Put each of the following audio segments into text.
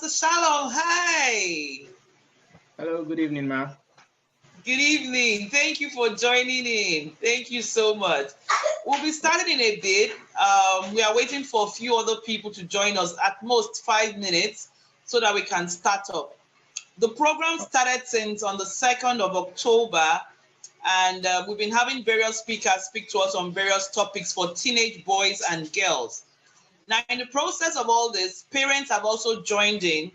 Pastor Shalom, hi. Hello, good evening, ma. Good evening. Thank you for joining in. Thank you so much. We'll be starting in a bit. We are waiting for a few other people to join us, at most 5 minutes, so that we can start up. The program started since on the 2nd of October, and we've been having various speakers speak to us on various topics for teenage boys and girls. Now, in the process of all this, parents have also joined in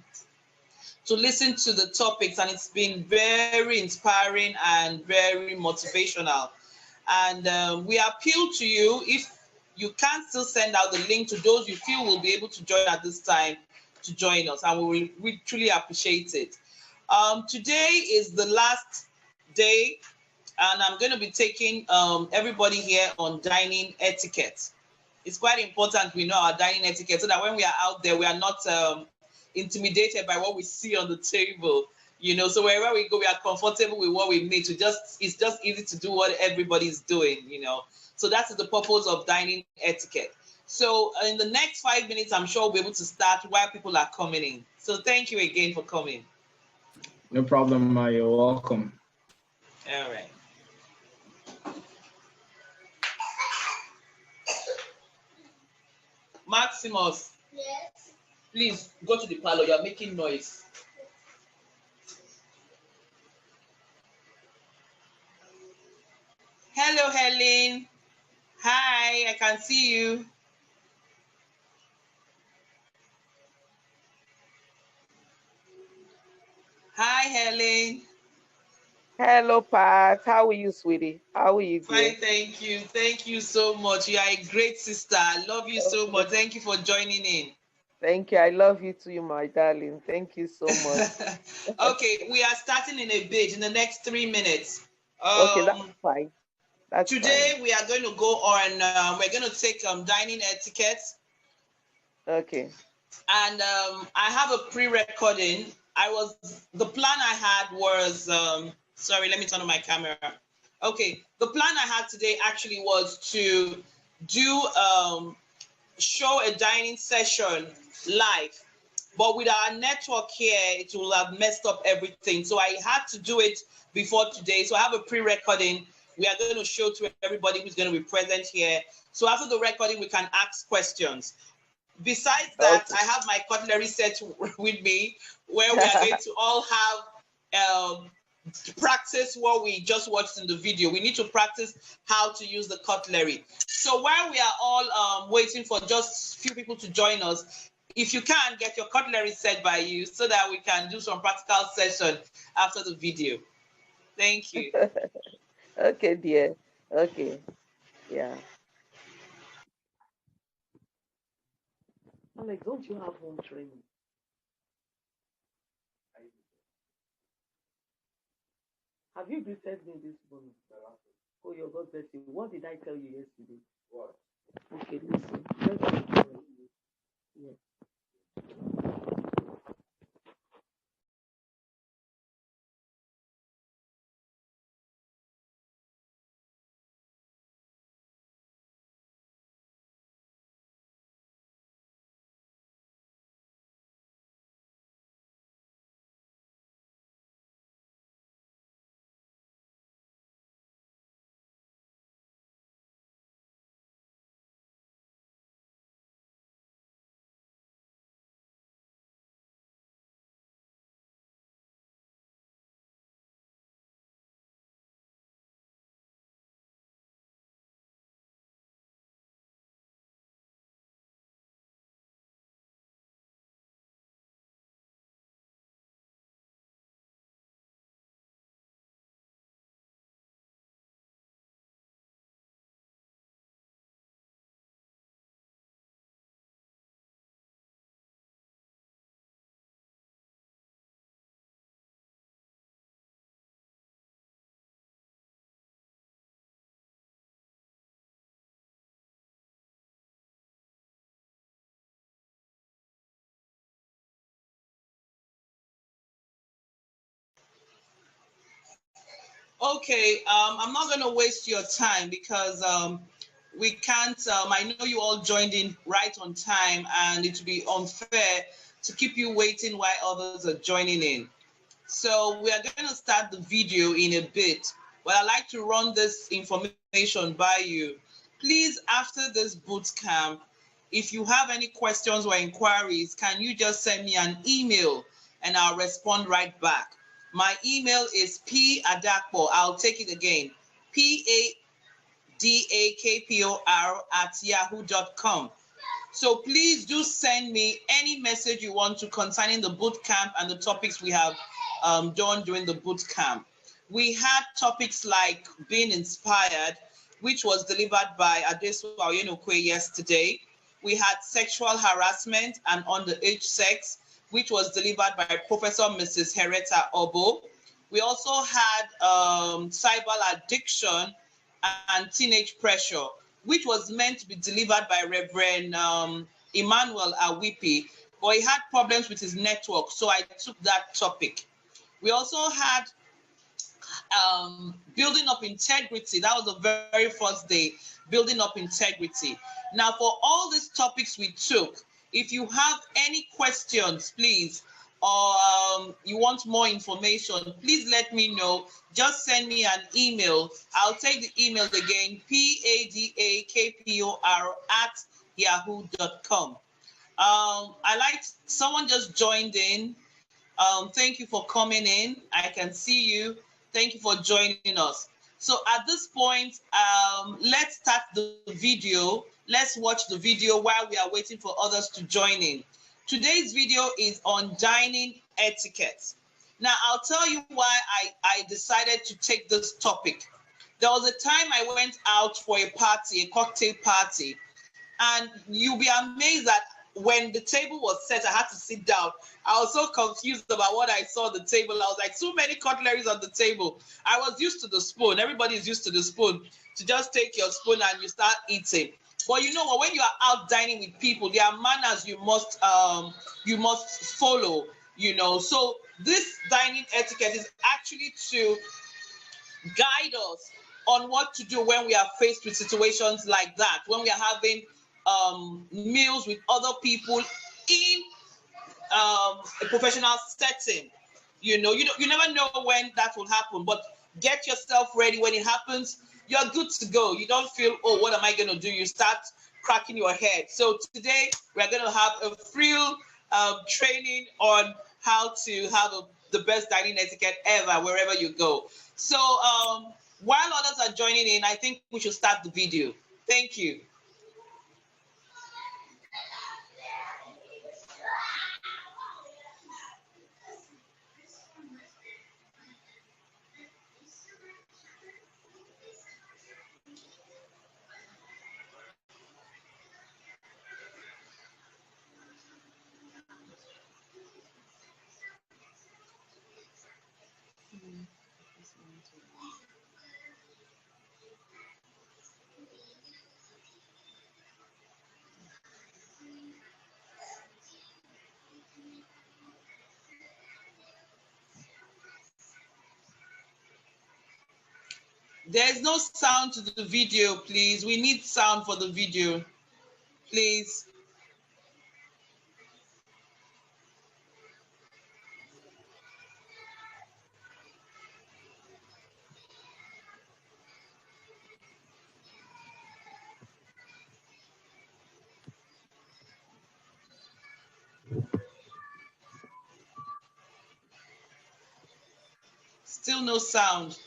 to listen to the topics, and it's been very inspiring and very motivational. And we appeal to you, if you can still send out the link to those you feel will be able to join at this time, to join us, and we truly appreciate it. Today is the last day, and I'm going to be taking everybody here on dining etiquette. It's quite important we know our dining etiquette, so that when we are out there, we are not intimidated by what we see on the table. So wherever we go, we are comfortable with what we meet. It's just easy to do what everybody's doing. So that's the purpose of dining etiquette. So in the next 5 minutes, I'm sure we'll be able to start while people are coming in. So thank you again for coming. No problem, ma. You're welcome. All right. Maximus. Yes. Please go to the parlor. You're making noise. Hello, Helen. Hi, I can see you. Hi, Helen. Hello, Pat. How are you, sweetie? How are you, dear? Fine, thank you. Thank you so much. You are a great sister. I love you so much. Thank you for joining in. Thank you. I love you too, my darling. Thank you so much. Okay, we are starting in a bit, in the next 3 minutes. Okay, that's fine. Today we are going to go on, we're going to take dining etiquette. Okay. And I have a pre-recording. The plan I had was, sorry, let me turn on my camera. Okay, the plan I had today actually was to do, show a dining session live. But with our network here, it will have messed up everything. So I had to do it before today. So I have a pre-recording. We are going to show to everybody who's going to be present here. So after the recording, we can ask questions. Besides that, I have my cutlery set with me, where we are going to all have practice what we just watched in the video. We need to practice how to use the cutlery. So while we are all waiting for just a few people to join us, if you can, get your cutlery set by you so that we can do some practical session after the video. Thank you. Okay, dear. Okay. Yeah. Alex, don't you have home training? Have you greeted me this morning? Oh, your God bless you. What did I tell you yesterday? What? Okay, listen. Yeah. Okay, I'm not going to waste your time because we can't, I know you all joined in right on time, and it would be unfair to keep you waiting while others are joining in. So we are going to start the video in a bit, but I'd like to run this information by you. Please, after this boot camp, if you have any questions or inquiries, can you just send me an email and I'll respond right back. My email is padakpor. I'll take it again. padakpor@yahoo.com. So please do send me any message you want to concerning the boot camp and the topics we have done during the boot camp. We had topics like being inspired, which was delivered by Adesu Ayenokwe yesterday. We had sexual harassment and underage sex, which was delivered by Professor Mrs. Hereta Obo. We also had cyber addiction and teenage pressure, which was meant to be delivered by Reverend Emmanuel Awipi, but he had problems with his network, so I took that topic. We also had building up integrity. That was the very first day, building up integrity. Now, for all these topics we took, if you have any questions, please, or you want more information, please let me know. Just send me an email. I'll take the email again, padakpor@yahoo.com. I like someone just joined in. Thank you for coming in. I can see you. Thank you for joining us. So at this point, let's start the video. Let's watch the video while we are waiting for others to join in. Today's video is on dining etiquette. Now, I'll tell you why I decided to take this topic. There was a time I went out for a party, a cocktail party, and you'll be amazed that when the table was set, I had to sit down. I was so confused about what I saw on the table. I was like, so many cutleries on the table. I was used to the spoon. Everybody is used to the spoon, to just take your spoon and you start eating. But you know what? When you are out dining with people, there are manners you must follow. You know, so this dining etiquette is actually to guide us on what to do when we are faced with situations like that, when we are having meals with other people in a professional setting. You know, you never know when that will happen, but get yourself ready. When it happens, you're good to go. You don't feel, oh, what am I going to do? You start cracking your head. So today we're going to have a free training on how to have the best dining etiquette ever, wherever you go. So while others are joining in, I think we should start the video. Thank you. There's no sound to the video, please. We need sound for the video, please. Still no sound.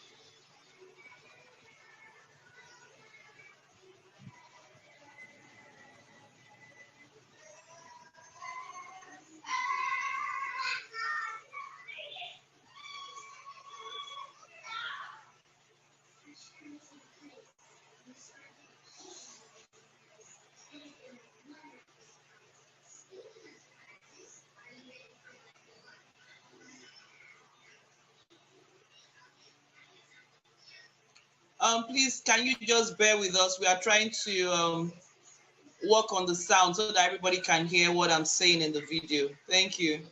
Please, can you just bear with us? We are trying to work on the sound so that everybody can hear what I'm saying in the video. Thank you.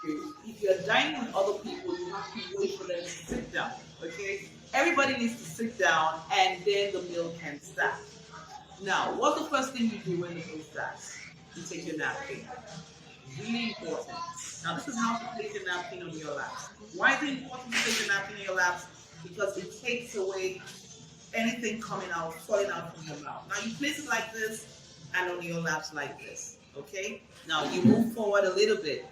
do, if you're dining with other people, you have to wait for them to sit down, okay? Everybody needs to sit down and then the meal can start. Now, what's the first thing you do when the meal starts? You take your napkin. Really important. Now, this is how to place your napkin on your laps. Why is it important to take your napkin on your laps? Because it takes away anything coming out, falling out from your mouth. Now, you place it like this and on your laps like this, okay? Now, you move forward a little bit.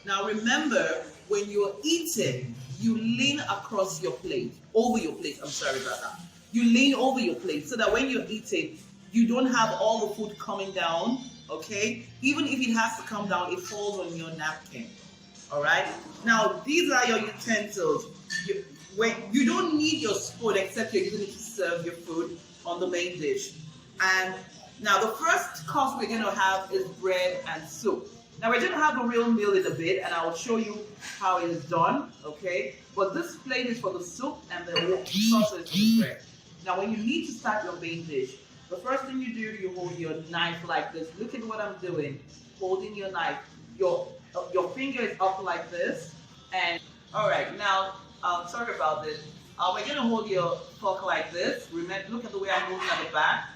Now, remember, when you're eating, you lean across your plate, over your plate. I'm sorry about that. You lean over your plate so that when you're eating, you don't have all the food coming down, okay? Even if it has to come down, it falls on your napkin, all right? Now, these are your utensils. You don't need your spoon except you're using it to serve your food on the main dish. And now the first course we're going to have is bread and soup. Now we're going to have a real meal in a bit, and I'll show you how it is done, okay? But this plate is for the soup, and the sauce is for the bread. Now when you need to start your main dish, the first thing you do, you hold your knife like this. Look at what I'm doing, holding your knife. Your finger is up like this, and all right, now, sorry about this. We're going to hold your fork like this. Remember, look at the way I'm holding at the back.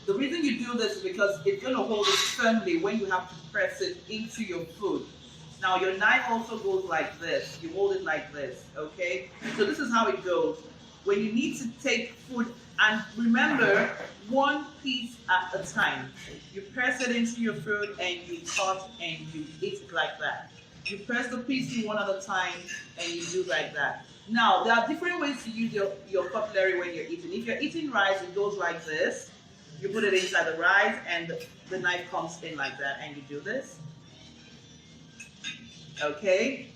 The reason you do this is because it's going to hold it firmly when you have to press it into your food. Now your knife also goes like this. You hold it like this, okay? So this is how it goes. When you need to take food, and remember, one piece at a time. You press it into your food and you cut and you eat it like that. You press the piece in one at a time and you do like that. Now, there are different ways to use your cutlery when you're eating. If you're eating rice, it goes like this. You put it inside the rice and the knife comes in like that and you do this. Okay?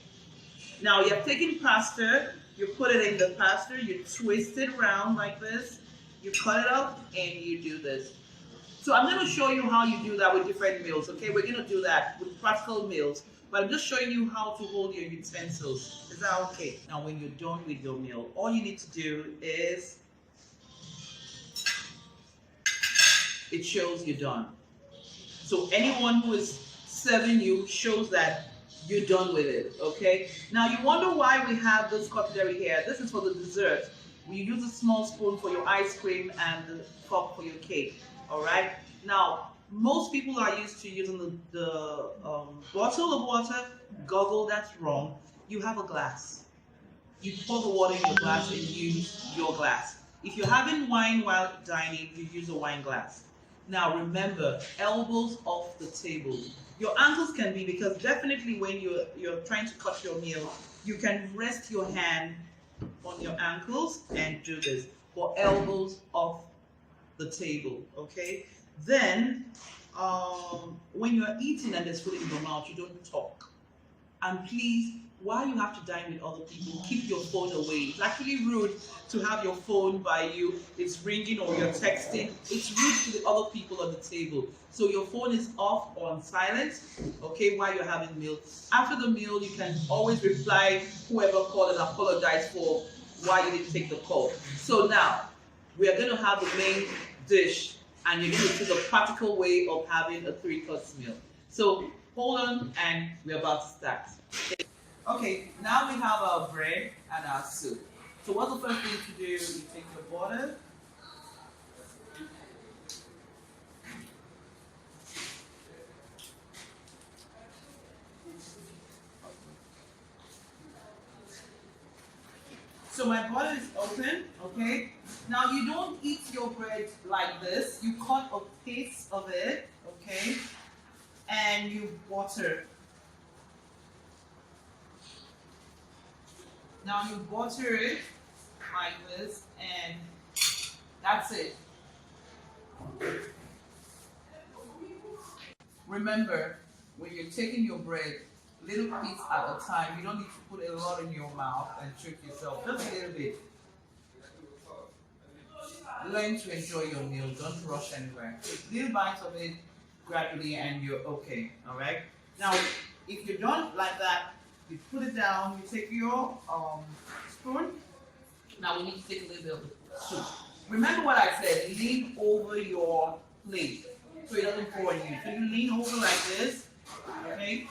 Now, you're taking pasta, you put it in the pasta, you twist it around like this, you cut it up and you do this. So I'm going to show you how you do that with different meals, okay? We're going to do that with practical meals. But I'm just showing you how to hold your utensils. Is that okay? Now, when you're done with your meal, all you need to do is, it shows you're done. So anyone who is serving you shows that you're done with it, okay? Now, you wonder why we have this cutlery here. This is for the dessert. We use a small spoon for your ice cream and the cup for your cake, all right? Now, most people are used to using the bottle of water. Goggle, that's wrong. You have a glass. You pour the water in your glass and use your glass. If you're having wine while dining, you use a wine glass. Now remember, elbows off the table. Your ankles can be, because definitely when you're trying to cut your meal, you can rest your hand on your ankles and do this. For elbows off the table, okay? Then, when you're eating and there's food in your mouth, you don't talk. And please, while you have to dine with other people, keep your phone away. It's actually rude to have your phone by you. It's ringing or you're texting. It's rude to the other people at the table. So your phone is off or on silent, okay, while you're having meal. After the meal, you can always reply whoever called and apologize for why you didn't take the call. So now, we are going to have the main dish, and you're going to see the practical way of having a 3-course meal. So hold on, and we're about to start. Okay, now we have our bread and our soup. So what's the first thing to do? You take your butter. So my butter is open, okay? Now you don't eat your bread like this. You cut a piece of it, okay? And you butter. Now you butter it like this, and that's it. Remember, when you're taking your bread, little piece at a time, you don't need to put a lot in your mouth and trick yourself, just a little bit. Learn to enjoy your meal, don't rush anywhere. Take little bites of it gradually and you're okay, all right? Now, if you're done like that, you put it down, you take your spoon. Now we need to take a little bit of the soup. Remember what I said, lean over your plate so it doesn't pour on you. So you lean over like this, okay?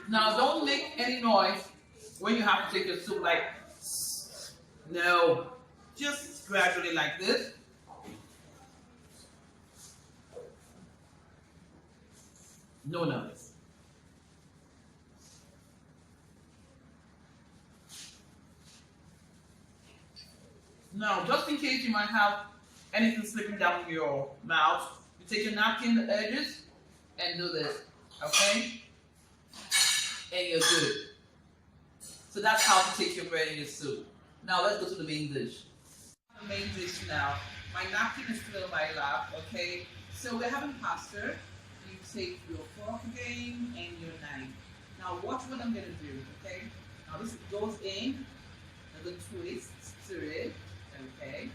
Now don't make any noise when you have to take your soup, like, no. Just gradually like this. No noise. Now, just in case you might have anything slipping down your mouth, you take your napkin, the edges, and do this, okay? And you're good. So that's how to take your bread in your soup. Now let's go to the main dish. The main dish now. My napkin is still in my lap, okay? So we're having pasta. You take your fork again and your knife. Now watch what I'm gonna do, okay? Now this goes in, and the twist to it, okay?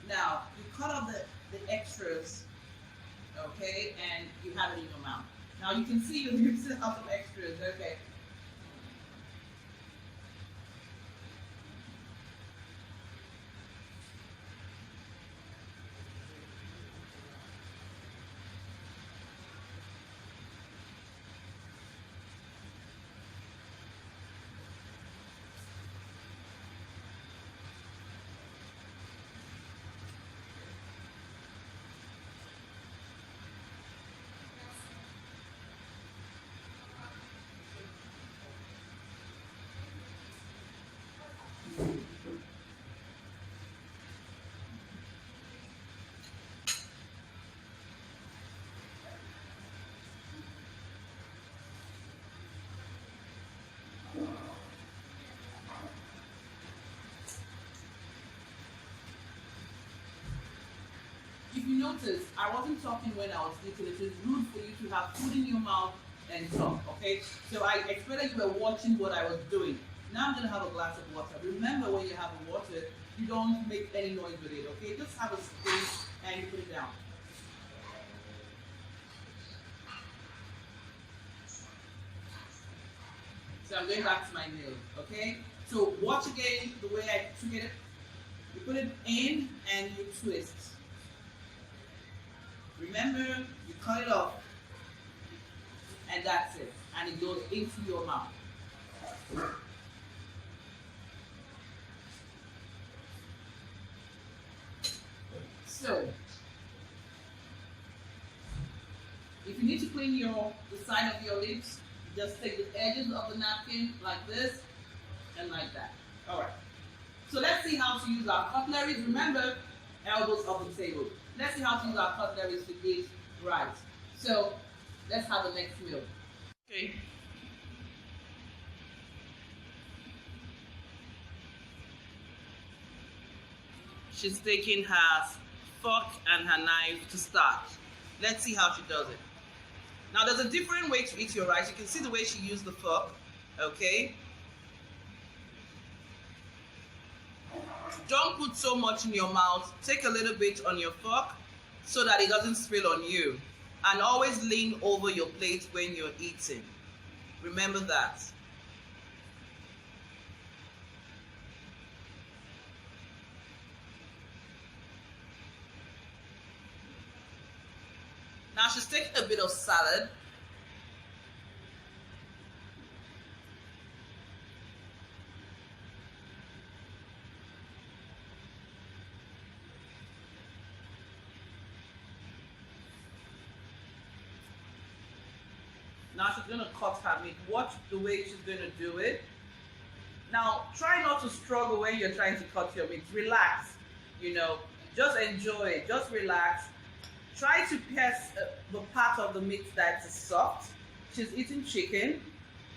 Now you cut off the extras, okay, and you have it in your mouth. Now you can see you still have some extras, okay? If you notice, I wasn't talking when I was eating. It is rude for you to have food in your mouth and talk, okay? So I expected you were watching what I was doing. Now I'm gonna have a glass of water. Remember, when you have water, you don't make any noise with it, okay? Just have a spoon and you put it down. So I'm going back to my meal, okay? So watch again the way I took it. You put it in and you twist. Remember, you cut it off, and that's it. And it goes into your mouth. So, if you need to clean the side of your lips, just take the edges of the napkin like this and like that. All right. So let's see how to use our cutlery. Remember, elbows off the table. Let's see how to use our cutlery to eat right. So let's have the next meal. Okay. She's taking her fork and her knife to start. Let's see how she does it. Now there's a different way to eat your rice. You can see the way she used the fork, okay? Don't put so much in your mouth. Take a little bit on your fork so that it doesn't spill on you. And always lean over your plate when you're eating. Remember that. Now she's taking a bit of salad. Now she's going to cut her meat. Watch the way she's going to do it. Now, try not to struggle when you're trying to cut your meat. Relax, just enjoy it. Just relax. Try to pierce the part of the meat that is soft. She's eating chicken,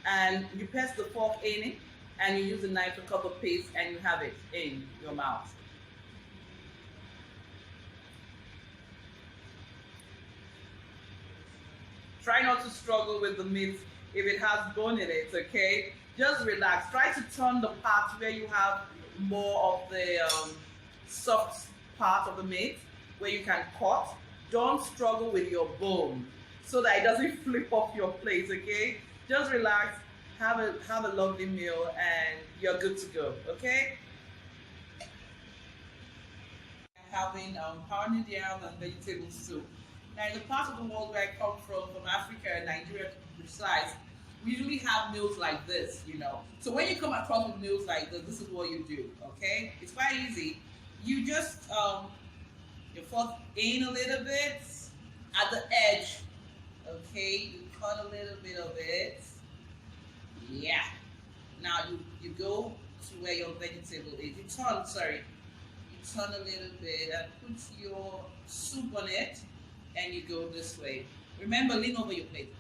and you pierce the fork in it, and you use a knife to cut the piece, and you have it in your mouth. Try not to struggle with the meat if it has bone in it, okay? Just relax. Try to turn the part where you have more of the soft part of the meat, where you can cut. Don't struggle with your bone so that it doesn't flip off your plate, okay? Just relax, have a lovely meal, and you're good to go, okay? Having pounded yam and vegetable soup. Now, in the part of the world where I come from Africa, Nigeria to be precise, We usually have meals like this, you know. So when you come across with meals like this is what you do, okay? It's quite easy. You just your foot in a little bit at the edge, okay? You cut a little bit of it. Yeah. Now you go to where your vegetable is. You turn, sorry. You turn a little bit and put your soup on it, and you go this way. Remember, lean over your plate.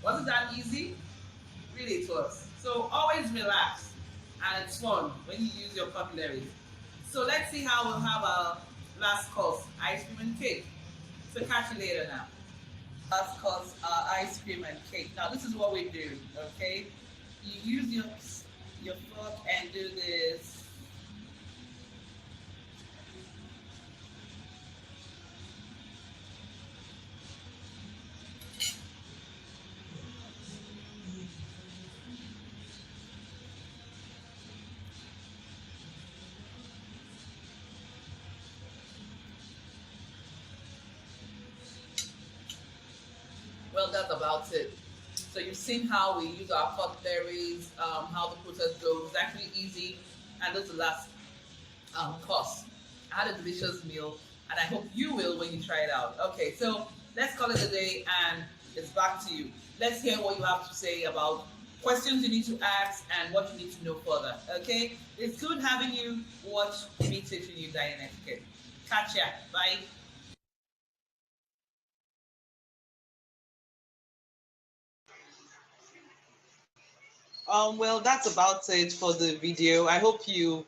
Wasn't that easy? Really, it was. So always relax, and it's fun when you use your cutlery. So let's see how we'll have our last course, ice cream and cake. So catch you later now. Last course, ice cream and cake. Now this is what we do, okay? You use your fork and do this. Well, that's about it. So you've seen how we use our cutleries, how the process goes. It's actually easy, and that's the last course. I had a delicious meal, and I hope you will when you try it out. Okay, so let's call it a day, and it's back to you. Let's hear what you have to say about questions you need to ask and what you need to know further. Okay, it's good having you watch me teaching you dining etiquette. Catch ya. Bye. Well, that's about it for the video. I hope you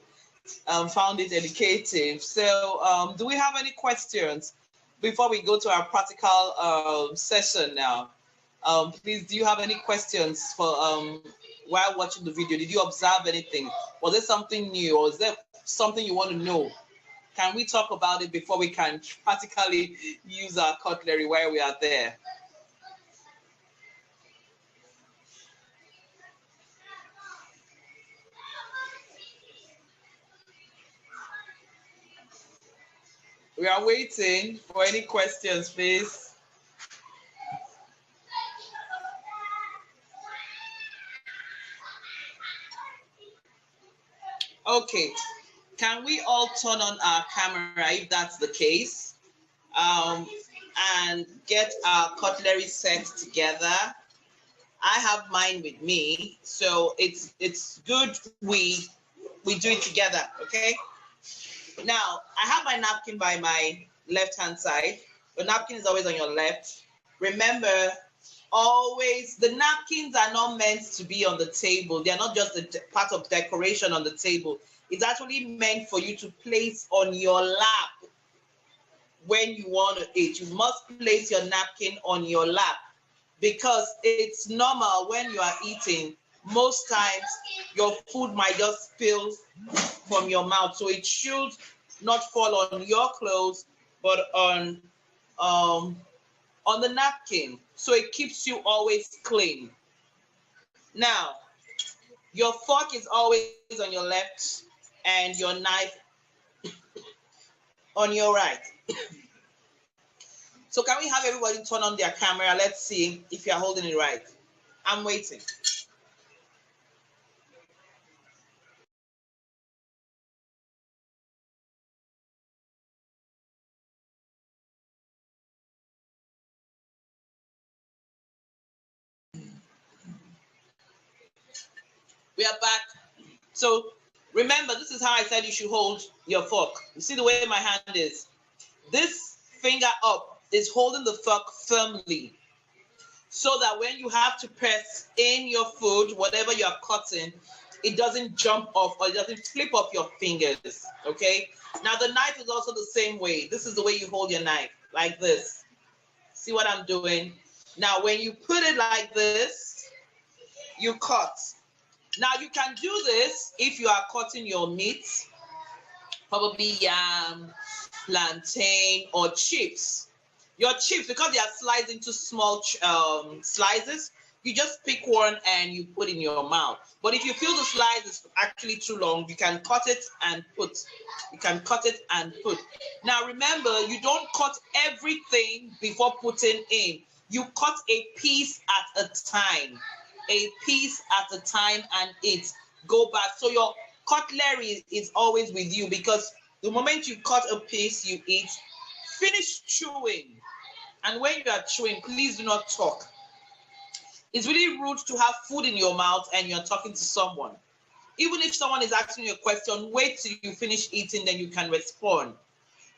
found it educative. So, do we have any questions before we go to our practical session now? Please, do you have any questions for while watching the video? Did you observe anything? Was there something new, or is there something you want to know? Can we talk about it before we can practically use our cutlery while we are there? We are waiting for any questions, please. Okay, can we all turn on our camera if that's the case? Um, and get our cutlery set together. I have mine with me, so it's good we do it together, okay? Now, I have my napkin by my left-hand side. The napkin is always on your left. Remember, always, the napkins are not meant to be on the table. They are not just a part of decoration on the table. It's actually meant for you to place on your lap when you want to eat. You must place your napkin on your lap because it's normal when you are eating. Most times, your food might just spill from your mouth. So it should not fall on your clothes, but on the napkin. So it keeps you always clean. Now, your fork is always on your left and your knife on your right. So can we have everybody turn on their camera? Let's see if you're holding it right. I'm waiting. We are back. So remember, this is how I said you should hold your fork. You see the way my hand is? This finger up is holding the fork firmly, so that when you have to press in your food, whatever you're cutting, it doesn't jump off or it doesn't flip off your fingers, okay? Now the knife is also the same way. This is the way you hold your knife, like this. See what I'm doing? Now when you put it like this, you cut. Now you can do this if you are cutting your meat, probably yam, plantain, or chips. Your chips, because they are sliced into small slices, you just pick one and you put in your mouth. But if you feel the slice is actually too long, you can cut it and put. You can cut it and put. Now remember, you don't cut everything before putting in. You cut a piece at a time. A piece at a time and eat. Go back. So your cutlery is always with you, because the moment you cut a piece, you eat. Finish chewing. And when you are chewing, please do not talk. It's really rude to have food in your mouth and you're talking to someone. Even if someone is asking you a question, wait till you finish eating, then you can respond.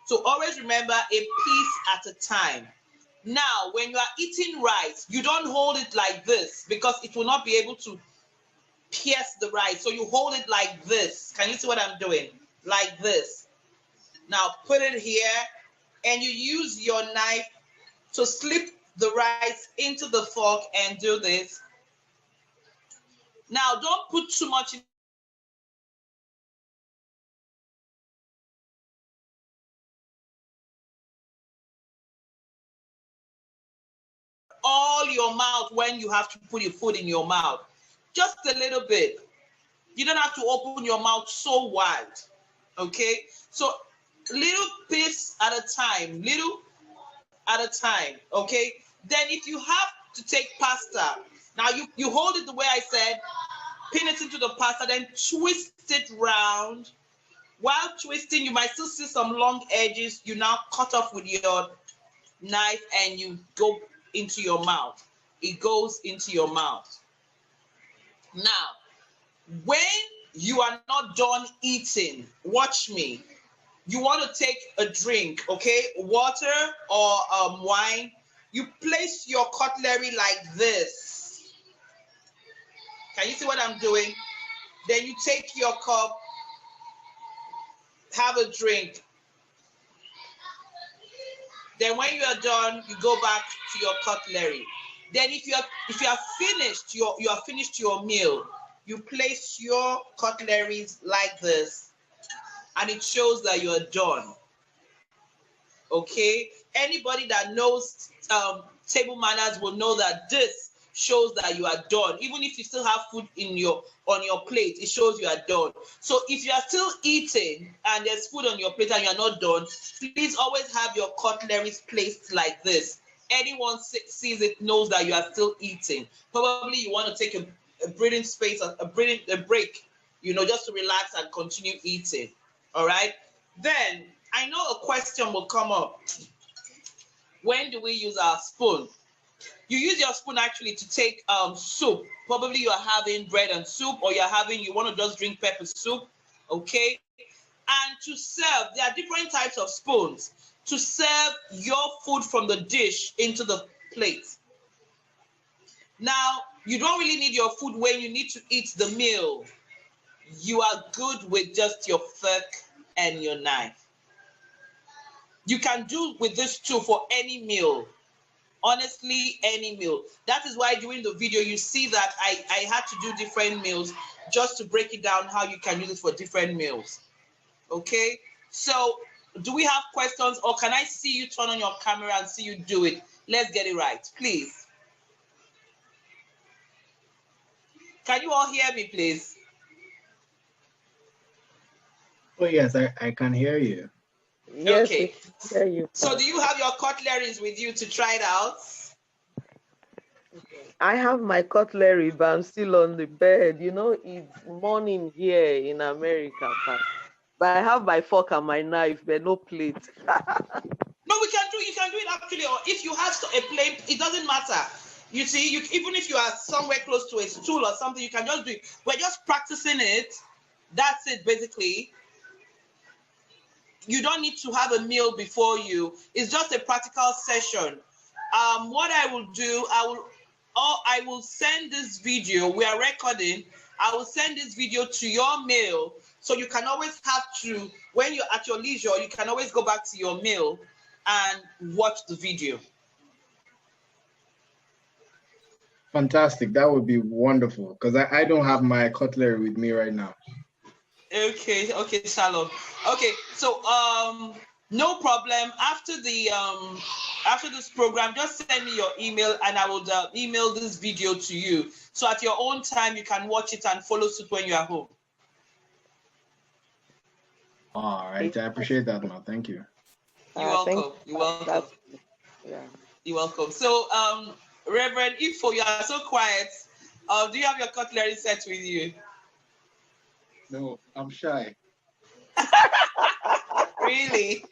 So always remember, a piece at a time. Now, when you are eating rice, you don't hold it like this, because it will not be able to pierce the rice. So you hold it like this. Can you see what I'm doing? Like this. Now put it here, and you use your knife to slip the rice into the fork and do this. Now don't put too much in. All your mouth when you have to put your food in your mouth. Just a little bit. You don't have to open your mouth so wide. Okay? So little piece at a time. Little at a time. Okay? Then if you have to take pasta, now you hold it the way I said, pin it into the pasta, then twist it round. While twisting, you might still see some long edges. You now cut off with your knife and you go into your mouth. It goes into your mouth. Now, when you are not done eating, watch me. You want to take a drink, okay? Water or wine. You place your cutlery like this. Can you see what I'm doing? Then you take your cup, have a drink. Then when you are done, you go back to your cutlery. Then if you are finished your meal, you place your cutleries like this, and it shows that you are done. Okay? Anybody that knows table manners will know that this shows that you are done. Even if you still have food on your plate, it shows you are done. So if you are still eating and there's food on your plate and you're not done, please always have your cutleries placed like this. Anyone sees it knows that you are still eating. Probably you want to take a breathing space, a break, just to relax and continue eating. All right. Then I know a question will come up. When do we use our spoon? You use your spoon actually to take soup. Probably you are having bread and soup, or you want to just drink pepper soup, okay? And to serve, there are different types of spoons to serve your food from the dish into the plate. Now, you don't really need your food when you need to eat the meal. You are good with just your fork and your knife. You can do with this too for any meal. Honestly, any meal. That is why during the video you see that I had to do different meals just to break it down how you can use it for different meals. Okay, So do we have questions, or can I see you turn on your camera and see you do it? Let's get it right, please. Can you all hear me, please? Oh, yes, I can hear you. Yes, Okay. we can hear you. So do you have your cutleries with you to try it out? I have my cutlery, but I'm still on the bed. You know, it's morning here in America, but I have my fork and my knife, but no plate. No, you can do it actually, or if you have a plate, it doesn't matter. You see, even if you are somewhere close to a stool or something, you can just do it. We're just practicing it. That's it, basically. You don't need to have a meal before you. It's just a practical session. What I will do, I will send this video. We are recording. I will send this video to your mail, so you can always have to, when you're at your leisure, you can always go back to your mail and watch the video. Fantastic. That would be wonderful, because I don't have my cutlery with me right now. Okay, Shalom. Okay, so no problem. After this program, just send me your email and I will email this video to you. So at your own time, you can watch it and follow suit when you are home. All right, I appreciate that, man. Thank you. You're welcome. You're welcome. Yeah. You're welcome. So, Reverend Ifo, you are so quiet. Do you have your cutlery set with you? No, I'm shy. Really?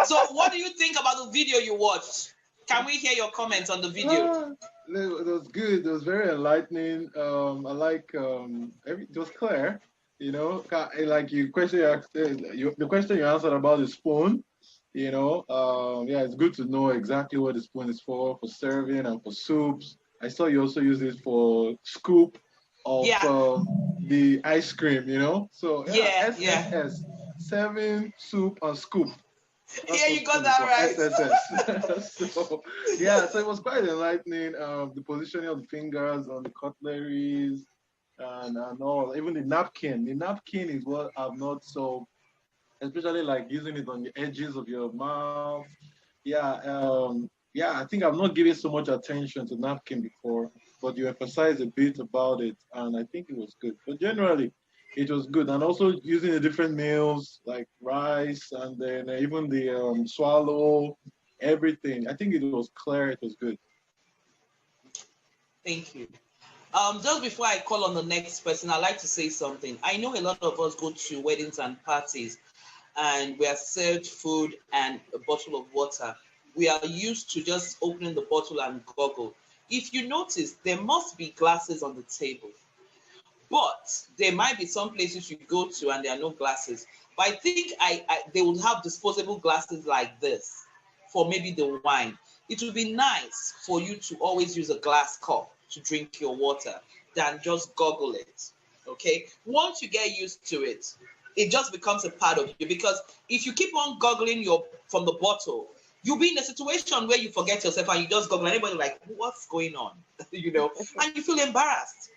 So, what do you think about the video you watched? Can we hear your comments on the video? It was good. It was very enlightening. I like it was clear. You know, like the question you answered about the spoon. You know, yeah, it's good to know exactly what the spoon is for serving and for soups. I saw you also use it for scoop of the ice cream. You know, so yeah, SSS, serving, soup, and scoop. Yeah, you got that right. SSS. So yeah, so it was quite enlightening. The positioning of the fingers on the cutleries and all, even the napkin. The napkin is what I've not so, especially like using it on the edges of your mouth. Yeah, I think I've not given so much attention to napkin before, but you emphasized a bit about it, and I think it was good. But generally, it was good, and also using the different meals like rice, and then even the swallow, everything. I think it was clear. It was good. Thank you. Just before I call on the next person, I'd like to say something. I know a lot of us go to weddings and parties, and we are served food and a bottle of water. We are used to just opening the bottle and goggle. If you notice, there must be glasses on the table. But there might be some places you go to and there are no glasses. But I think they would have disposable glasses like this for maybe the wine. It would be nice for you to always use a glass cup to drink your water than just goggle it. Okay? Once you get used to it, it just becomes a part of you. Because if you keep on goggling from the bottle, you'll be in a situation where you forget yourself and you just goggle. And everybody like, what's going on? You know, and you feel embarrassed.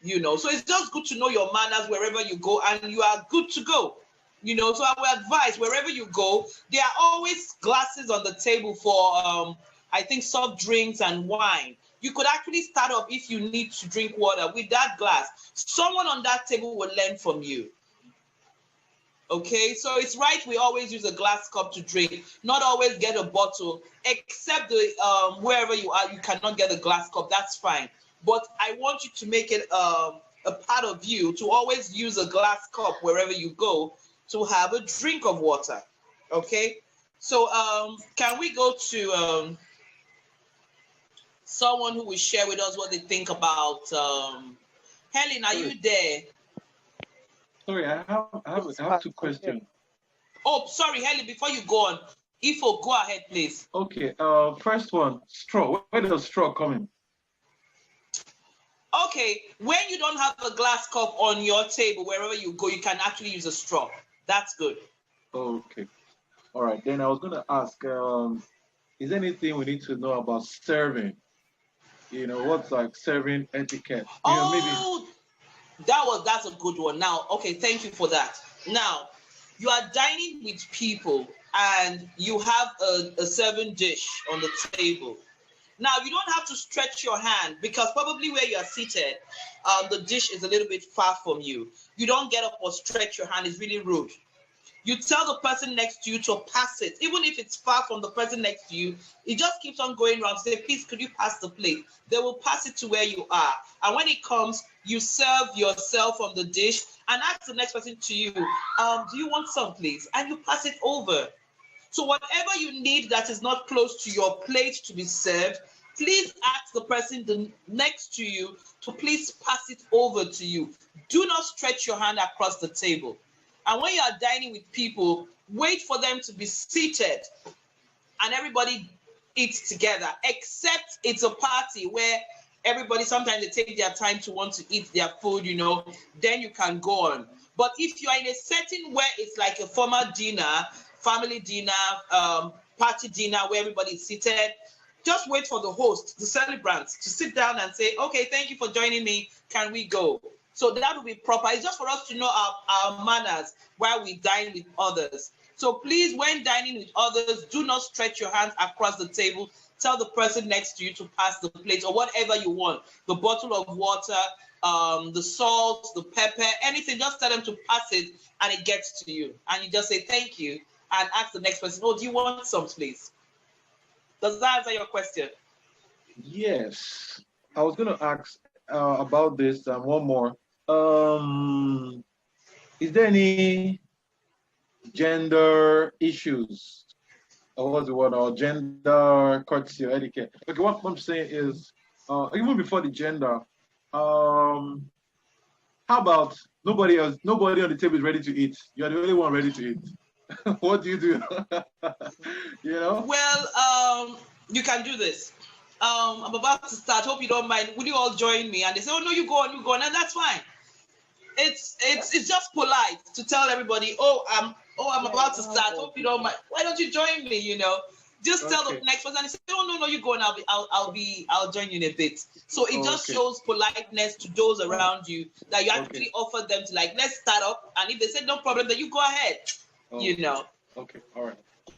You know, so it's just good to know your manners wherever you go, and you are good to go. You know, so I would advise wherever you go, there are always glasses on the table for I think soft drinks and wine. You could actually start up if you need to drink water with that glass. Someone on that table will learn from you. Okay, so it's right we always use a glass cup to drink, not always get a bottle, except the wherever you are, you cannot get a glass cup. That's fine. But I want you to make it a part of you to always use a glass cup wherever you go to have a drink of water. Okay, so can we go to someone who will share with us what they think about Helen, are you there? Sorry, I have two questions. Oh, sorry, Helen, before you go on, Ifo, go ahead, please. Okay, first one, straw. Where does straw come in? Okay, when you don't have a glass cup on your table, wherever you go, you can actually use a straw. That's good. Okay. All right. Then I was going to ask, is there anything we need to know about serving? You know, what's like serving etiquette? You know, maybe... that's a good one. Now, okay, thank you for that. Now, you are dining with people and you have a serving dish on the table. Now, you don't have to stretch your hand because probably where you are seated, the dish is a little bit far from you. You don't get up or stretch your hand. It's really rude. You tell the person next to you to pass it. Even if it's far from the person next to you, it just keeps on going around. Say, please, could you pass the plate? They will pass it to where you are. And when it comes, you serve yourself from the dish and ask the next person to you, do you want some, please? And you pass it over. So whatever you need that is not close to your plate to be served, please ask the person next to you to please pass it over to you. Do not stretch your hand across the table. And when you are dining with people, wait for them to be seated and everybody eats together, except it's a party where everybody, sometimes they take their time to want to eat their food, then you can go on. But if you are in a setting where it's like a formal dinner, family dinner, party dinner where everybody is seated, just wait for the host, the celebrants, to sit down and say, okay, thank you for joining me. Can we go? So that will be proper. It's just for us to know our manners while we dine with others. So please, when dining with others, do not stretch your hands across the table. Tell the person next to you to pass the plate or whatever you want. The bottle of water, the salt, the pepper, anything. Just tell them to pass it and it gets to you. And you just say thank you and ask the next person, oh, do you want some, please? Does that answer your question? Yes. I was going to ask about this one more. Is there any gender issues, or what's the word, or gender courtesy or etiquette? Okay, what I'm saying is, even before the gender, how about nobody on the table is ready to eat? You're the only one ready to eat. What do you do? Well, you can do this. I'm about to start. Hope you don't mind. Will you all join me? And they say, oh no, you go on, and that's fine. It's just polite to tell everybody, I'm about to start. Hope you don't mind. Why don't you join me? Just tell the next person and say, oh no, you go and I'll join you in a bit. So it just shows politeness to those around you that you actually offer them to, like, let's start up. And if they say no problem, then you go ahead. Okay, all right.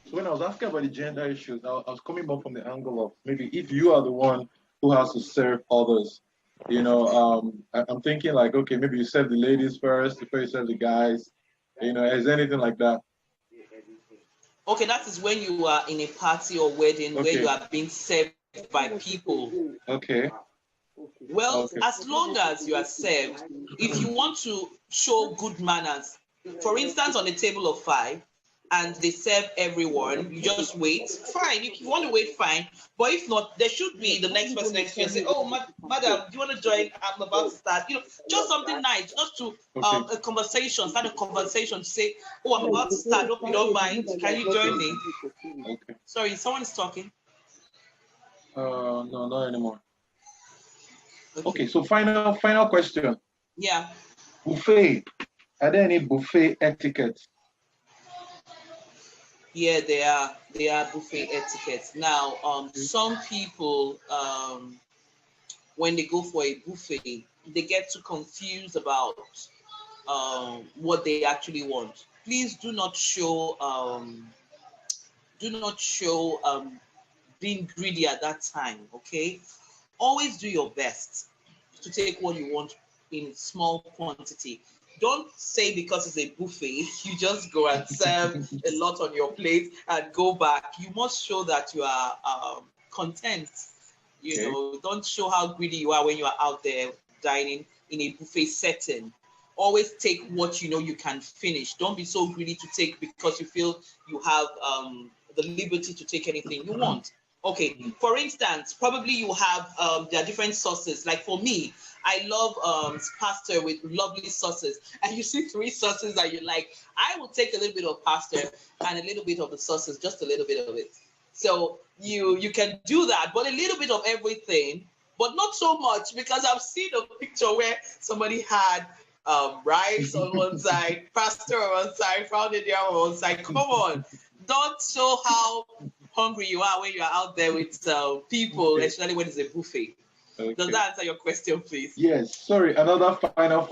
So when I was asking about the gender issues, I was coming more from the angle of maybe if you are the one who has to serve others. I'm thinking like, okay, maybe you serve the ladies first before you serve the guys. Is anything like that? Okay, that is when you are in a party or wedding where you are being served by people. Okay. Well, as long as you are served, if you want to show good manners, for instance, on a table of 5, and they serve everyone, you just wait. Fine, if you want to wait, fine. But if not, there should be the next person next to you and say, oh, madam, do you want to join? I'm about to start. Just something nice, just to a conversation, start a conversation to say, oh, I'm about to start. Hope you don't mind. Can you join me? Okay. Sorry, someone is talking. No, not anymore. Okay, so final question. Yeah. Buffet. Are there any buffet etiquette? Yeah, they are buffet etiquette. Now, some people, when they go for a buffet, they get too confused about what they actually want. Please do not show being greedy at that time. Okay, always do your best to take what you want in small quantity. Don't say because it's a buffet, you just go and serve a lot on your plate and go back. You must show that you are content. Don't show how greedy you are when you are out there dining in a buffet setting. Always take what you can finish. Don't be so greedy to take because you feel you have the liberty to take anything you want. Okay, for instance, probably you have there are different sauces. Like for me, I love pasta with lovely sauces. And you see 3 sauces that you like. I will take a little bit of pasta and a little bit of the sauces, just a little bit of it. So you can do that, but a little bit of everything, but not so much, because I've seen a picture where somebody had rice on one side, pasta on one side, pounded yam on one side. Come on, don't show how hungry you are when you are out there with people, especially when it's a buffet. Okay. Does that answer your question, please? Yes. Sorry. Another final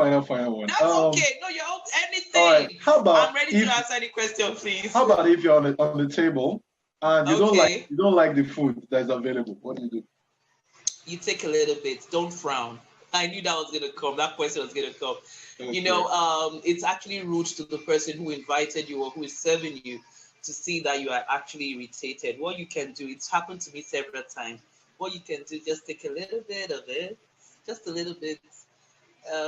one. That's okay. No, you're anything. All right. How about I'm ready to answer any question, please. How about if you're on the table and you don't like the food that's available? What do you do? You take a little bit. Don't frown. I knew that was gonna come. That question was gonna come. Okay. You know, it's actually rude to the person who invited you or who is serving you to see that you are actually irritated. What you can do, it's happened to me several times. What you can do, just take a little bit of it, just a little bit,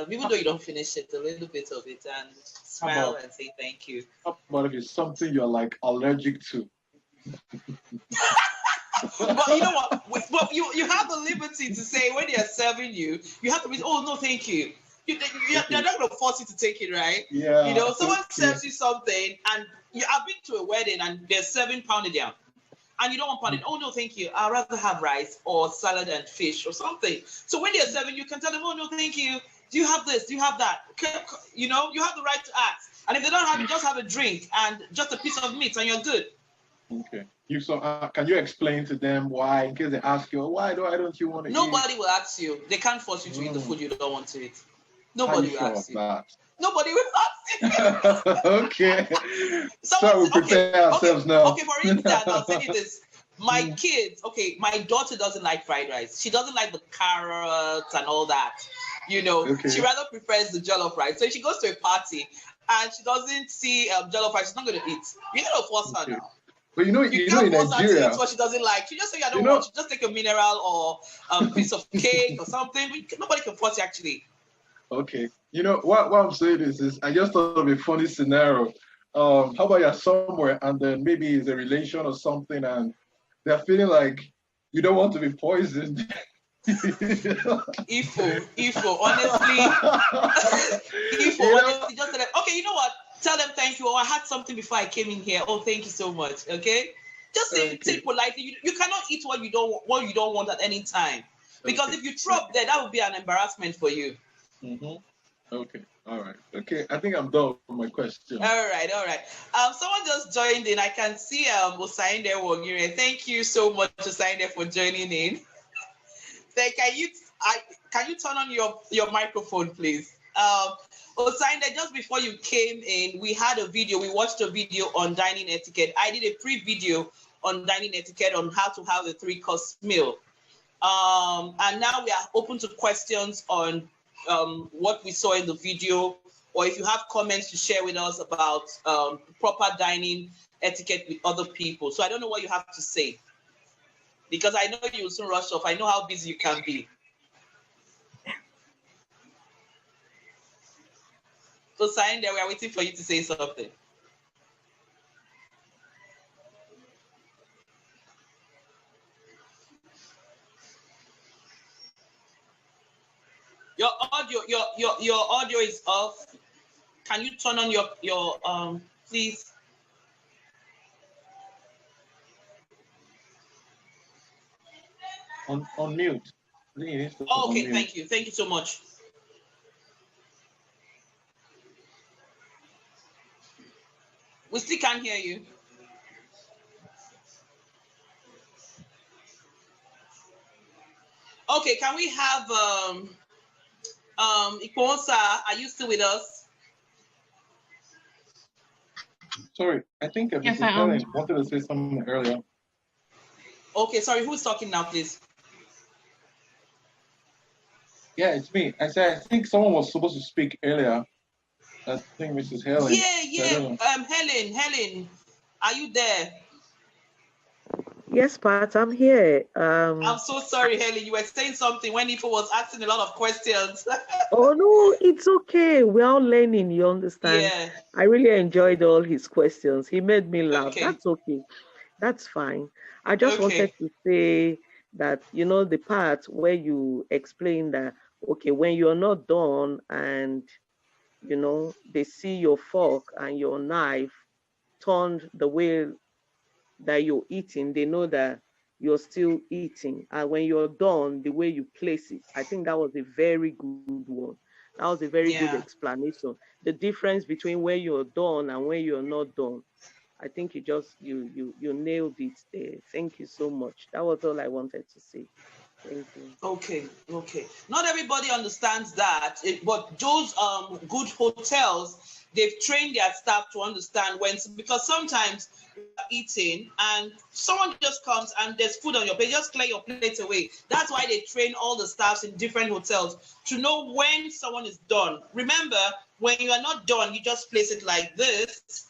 even though you don't finish it, a little bit of it, and smile and say thank you. How about if it's something you're like allergic to? But you know what? But you have the liberty to say when they are serving you, you have to be, oh no, thank you. They're not going to force you to take it, right? Yeah. You know, someone serves you something, and I've been to a wedding and they're serving pounded yam, and you don't want pounded. Oh no, thank you. I'd rather have rice or salad and fish or something. So when they're serving, you can tell them, oh no, thank you. Do you have this? Do you have that? You know, you have the right to ask. And if they don't have it, just have a drink and just a piece of meat, and you're good. Okay. Can you explain to them why, in case they ask you, why don't you want to eat? Nobody will ask you. They can't force you to eat the food you don't want to eat. Nobody will ask you. Nobody will ask you. Okay. So we prepare ourselves now. Okay, for instance, I'll tell you this. My kids, my daughter doesn't like fried rice. She doesn't like the carrots and all that. You know, she rather prefers the jollof rice. So if she goes to a party and she doesn't see jollof rice, she's not going to eat. You're going to force her now. But you know, in Nigeria, what she doesn't like. She just say I don't want. She just take a mineral or a piece of cake or something. Nobody can force you actually. Okay. You know what I'm saying is I just thought of a funny scenario. How about you're somewhere and then maybe it's a relation or something and they're feeling like you don't want to be poisoned. Ifo, honestly, honestly, just say, okay, you know what? Tell them thank you. Oh, I had something before I came in here. Oh, thank you so much. Okay, just say politely. You cannot eat what you don't want at any time, because if you throw up there, that would be an embarrassment for you. Okay. All right. Okay. I think I'm done with my question. All right. Someone just joined in. I can see Osainde Wogire. Thank you so much, Osainde, for joining in. Can you turn on your microphone, please? Osainde, just before you came in, we watched a video on dining etiquette. I did a pre-video on dining etiquette on how to have a 3-course meal. And now we are open to questions on what we saw in the video, or if you have comments to share with us about proper dining etiquette with other people. So I don't know what you have to say, because I know you will soon rush off. I know how busy you can be. So sign there, we are waiting for you to say something. Your audio is off. Can you turn on your please? On mute. Oh, okay, thank you so much. We still can't hear you. Okay, can we have Ikonsa, are you still with us? Sorry, I think Mrs. Helen wanted to say something earlier. Okay, sorry, who's talking now, please? Yeah, it's me. I think someone was supposed to speak earlier. I think Mrs. Helen. Yeah. Helen, are you there? Yes, Pat, I'm here. I'm so sorry, Helen. You were saying something when Ifo was asking a lot of questions. Oh, no, it's okay. We're all learning, you understand? Yeah. I really enjoyed all his questions. He made me laugh. Okay. That's okay. That's fine. I just wanted to say that, the part where you explain that, okay, when you're not done and, they see your fork and your knife turned the way that you're eating, they know that you're still eating. And when you're done, the way you place it, I think that was a very good one. That was a very good explanation. The difference between when you're done and when you're not done. I think you nailed it there. Thank you so much. That was all I wanted to say. Thank you. Okay, okay. Not everybody understands that, but those good hotels, they've trained their staff to understand when, because sometimes you're eating and someone just comes and there's food on your plate, just clear your plate away. That's why they train all the staffs in different hotels to know when someone is done. Remember, when you are not done, you just place it like this.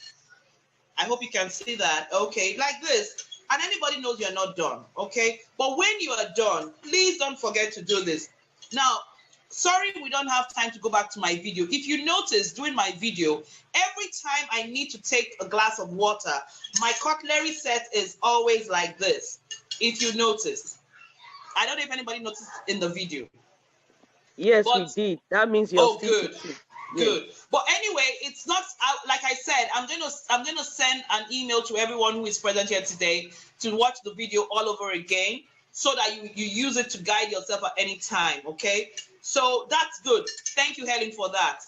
I hope you can see that. Okay, like this. And anybody knows you're not done, okay? But when you are done, please don't forget to do this. Now, sorry we don't have time to go back to my video. If you notice during my video, every time I need to take a glass of water, my cutlery set is always like this, if you notice. I don't know if anybody noticed in the video. Yes, we did. That means you're still good. teaching. Good. But anyway, it's not like I said, I'm gonna send an email to everyone who is present here today to watch the video all over again so that you use it to guide yourself at any time. Okay. So that's good. Thank you, Helen, for that.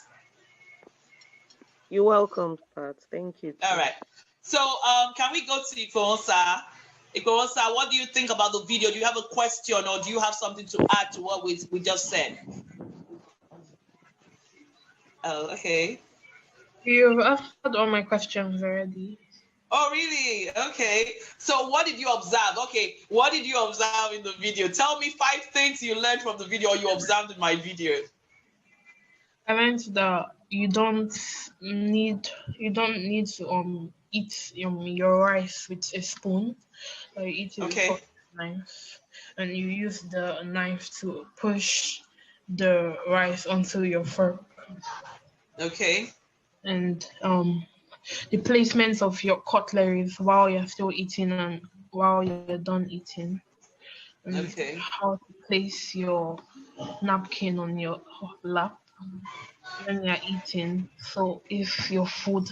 You're welcome, Pat. Thank you. All right. So can we go to Ikonsa? Ikonsa, what do you think about the video? Do you have a question or do you have something to add to what we just said? Oh, okay. You've answered all my questions already. Oh, really? Okay. So what did you observe? Okay, what did you observe in the video? Tell me 5 things you learned from the video or you observed in my video. I learned that you don't need to eat your rice with a spoon. You eat it with a knife, and you use the knife to push the rice onto your fork. Okay. And the placements of your cutleries while you're still eating and while you're done eating. And okay. How to place your napkin on your lap when you're eating. So if your food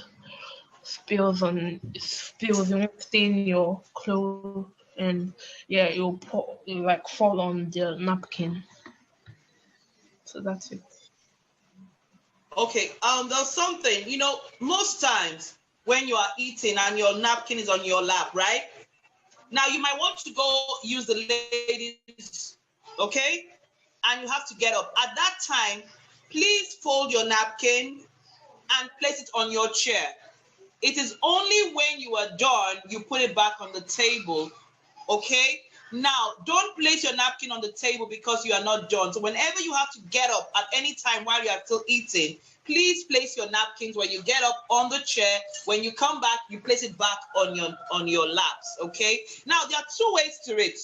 spills, it won't stain your clothes, and yeah, it'll fall on the napkin. So that's it. Okay, there's something, most times when you are eating and your napkin is on your lap, right? Now you might want to go use the ladies, okay? And you have to get up. At that time, please fold your napkin and place it on your chair. It is only when you are done, you put it back on the table, okay? Now, don't place your napkin on the table because you are not done. So whenever you have to get up at any time while you are still eating, please place your napkins when you get up on the chair. When you come back, you place it back on your laps, okay? Now, there are 2 ways to it.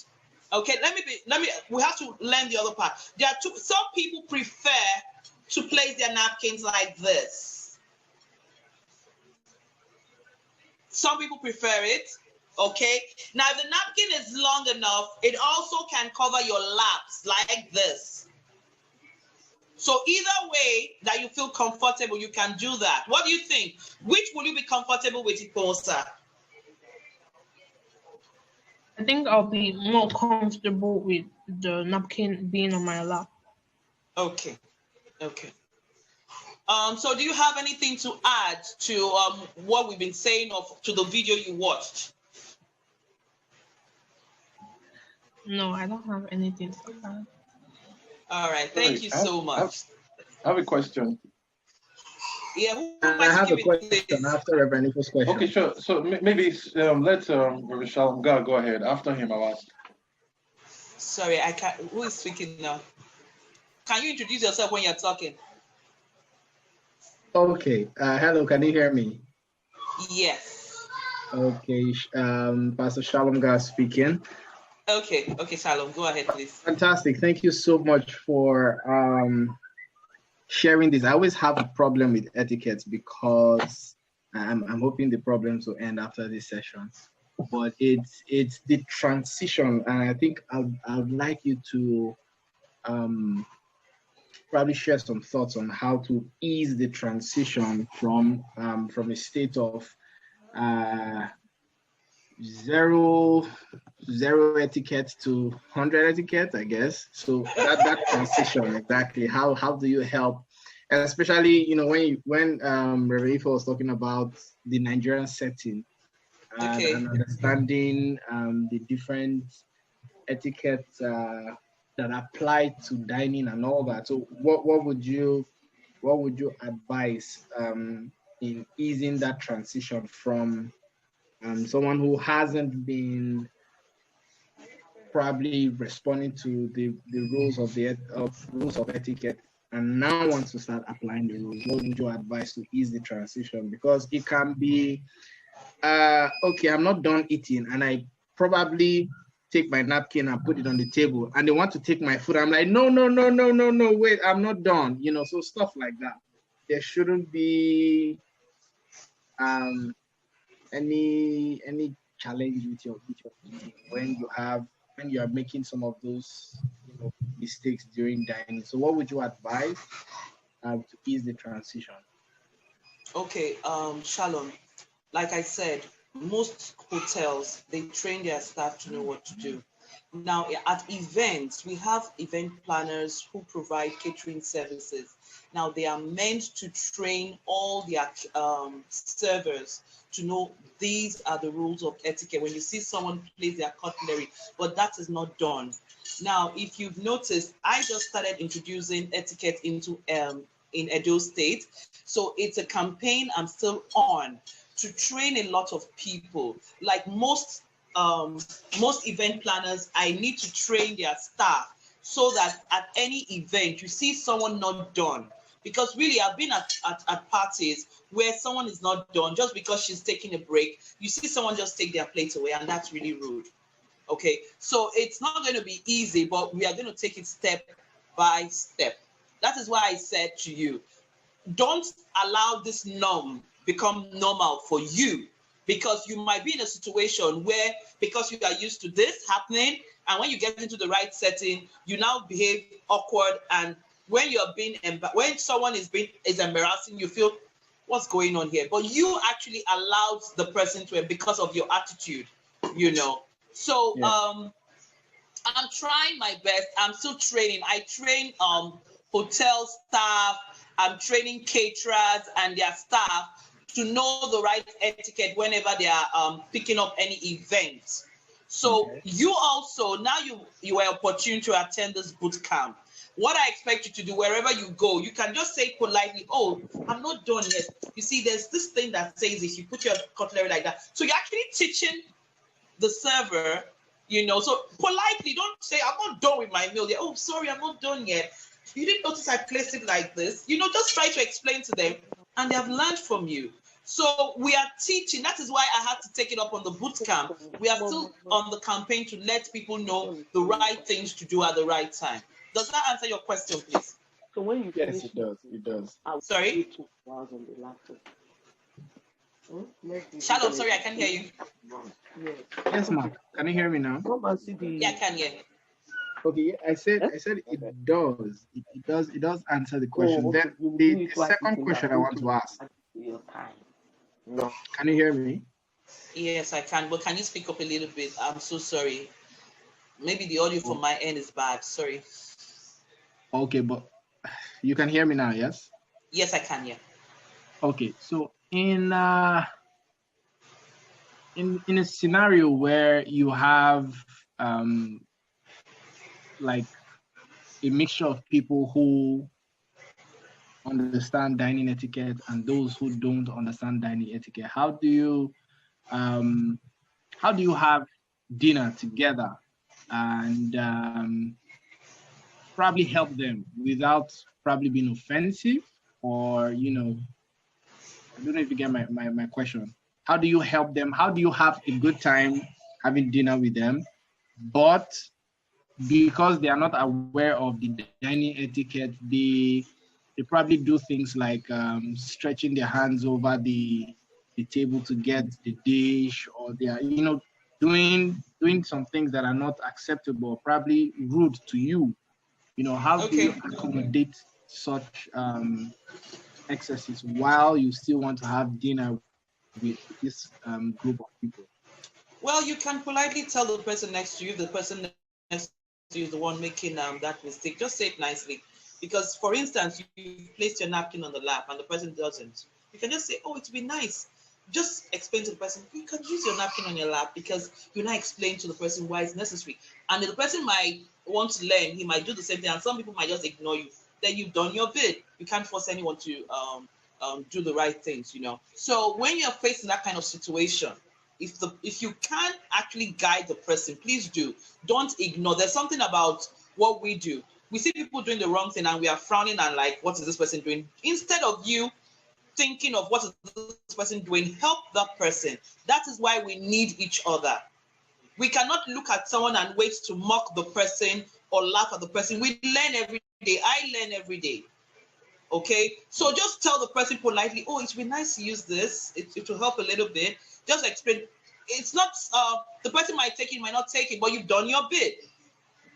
Okay, we have to learn the other part. Some people prefer to place their napkins like this. Some people prefer it. Okay, now if the napkin is long enough, it also can cover your laps like this. So either way that you feel comfortable, you can do that. What do you think? Which will you be comfortable with, Ikonsa? I think I'll be more comfortable with the napkin being on my lap. Okay, okay. So do you have anything to add to what we've been saying to the video you watched? No, I don't have anything to add. All right, thank you so much. I have a question. Yeah, I have a question after Reverend Nico's question. Okay, sure. So maybe let Reverend Shalom go ahead. After him, I'll ask. Sorry, I can't. Who is speaking now? Can you introduce yourself when you're talking? Okay. Hello, can you hear me? Yes. Okay. Pastor Shalom God speaking. Okay, Shalom, go ahead, please. Fantastic. Thank you so much for sharing this. I always have a problem with etiquette because I'm hoping the problems will end after this session. But it's the transition, and I think I'd like you to probably share some thoughts on how to ease the transition from a state of zero etiquette to 100 etiquette, I guess. So that transition, exactly. How do you help? And especially, when Reverend Ife was talking about the Nigerian setting and understanding the different etiquette that apply to dining and all that. So what would you advise in easing that transition from someone who hasn't been probably responding to the rules of etiquette and now wants to start applying the rules? What would you advise to ease the transition? Because it can be okay, I'm not done eating and I probably take my napkin and put it on the table and they want to take my food. I'm like, no, wait, I'm not done. So stuff like that. There shouldn't be any challenge with your eating when you are making some of those mistakes during dining. So what would you advise to ease the transition? Okay, Shalom. Like I said, most hotels, they train their staff to know what to do. Now, at events, we have event planners who provide catering services. Now, they are meant to train all their servers to know these are the rules of etiquette. When you see someone place their cutlery, but that is not done. Now, if you've noticed, I just started introducing etiquette into in Edo State. So it's a campaign I'm still on to train a lot of people. Like most event planners, I need to train their staff so that at any event you see someone not done. Because really, I've been at parties where someone is not done just because she's taking a break. You see someone just take their plate away, and that's really rude. Okay, so it's not going to be easy, but we are going to take it step by step. That is why I said to you, don't allow this norm become normal for you, because you might be in a situation where, because you are used to this happening, and when you get into the right setting, you now behave awkward, and when when someone is embarrassing, you feel, what's going on here? But you actually allowed the person to, because of your attitude, So yeah. I'm trying my best. I'm still training. I train hotel staff. I'm training caterers and their staff to know the right etiquette whenever they are picking up any events. So okay. You also, now you are opportune to attend this boot camp. What I expect you to do wherever you go, you can just say politely, oh, I'm not done yet. You see, there's this thing that says if you put your cutlery like that. So you're actually teaching the server, so politely, don't say, I'm not done with my meal yet. Oh, sorry, I'm not done yet. You didn't notice I placed it like this. Just try to explain to them, and they have learned from you. So we are teaching. That is why I had to take it up on the boot camp. We are still on the campaign to let people know the right things to do at the right time. Does that answer your question, please? So when you yes, it does. It does. Sorry? On the laptop. Shalom, sorry, I can't hear you. Yes, Mark. Can you hear me now? Yeah, I can hear. Okay, I said it does. It does answer the question. Then the second question I want to ask. Can you hear me? Yes, I can. But can you speak up a little bit? I'm so sorry. Maybe the audio from my end is bad. Sorry. Okay, but you can hear me now, yes? Yes, I can, yeah. Okay, so in a scenario where you have like a mixture of people who understand dining etiquette and those who don't understand dining etiquette, how do you have dinner together and probably help them without probably being offensive, or I don't know if you get my question. How do you help them? How do you have a good time having dinner with them, but because they are not aware of the dining etiquette, they probably do things like stretching their hands over the table to get the dish, or they are doing some things that are not acceptable, probably rude to you. How do you accommodate such excesses while you still want to have dinner with this group of people? Well, you can politely tell the person next to you, the person next to you is the one making that mistake. Just say it nicely. Because, for instance, you placed your napkin on the lap and the person doesn't. You can just say, oh, it'd be nice just explain to the person, you can use your napkin on your lap, because you now explain to the person why it's necessary. And the person might want to learn, he might do the same thing, and some people might just ignore you. Then you've done your bit. You can't force anyone to do the right things, you know. So when you're facing that kind of situation, if you can actually guide the person, please do. Don't ignore. There's something about what we do. We see people doing the wrong thing and we are frowning and like, what is this person doing? Instead of you thinking of what is this person doing, help that person. That is why we need each other. We cannot look at someone and wait to mock the person or laugh at the person. We learn every day. I learn every day. Okay, so just tell the person politely, oh, it would be nice to use this. It will help a little bit. Just explain. It's not, the person might take it, might not take it, but you've done your bit.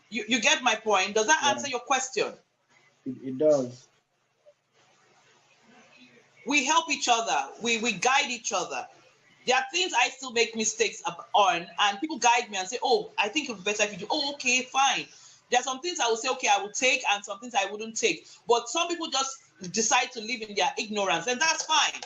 You get my point? Does that answer your question? It does. We help each other. We guide each other. There are things I still make mistakes on, and people guide me and say, oh, I think it would be better if you do. Oh, okay, fine. There are some things I will say, okay, I will take, and some things I wouldn't take. But some people just decide to live in their ignorance, and that's fine.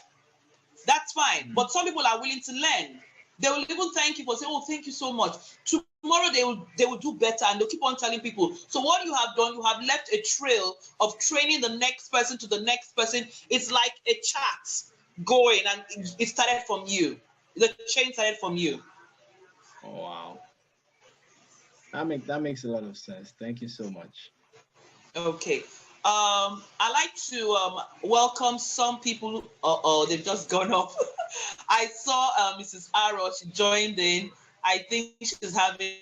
That's fine. But some people are willing to learn. They will even thank you for saying, oh, thank you so much. Tomorrow they will do better, and they'll keep on telling people. So what you have done, you have left a trail of training the next person to the next person. It's like a chart going, and it started from you. The chain started from you. Oh, wow. That makes a lot of sense. Thank you so much. Okay. I like to welcome some people. They've just gone off. I saw Mrs. Arrow. She joined in. I think she's having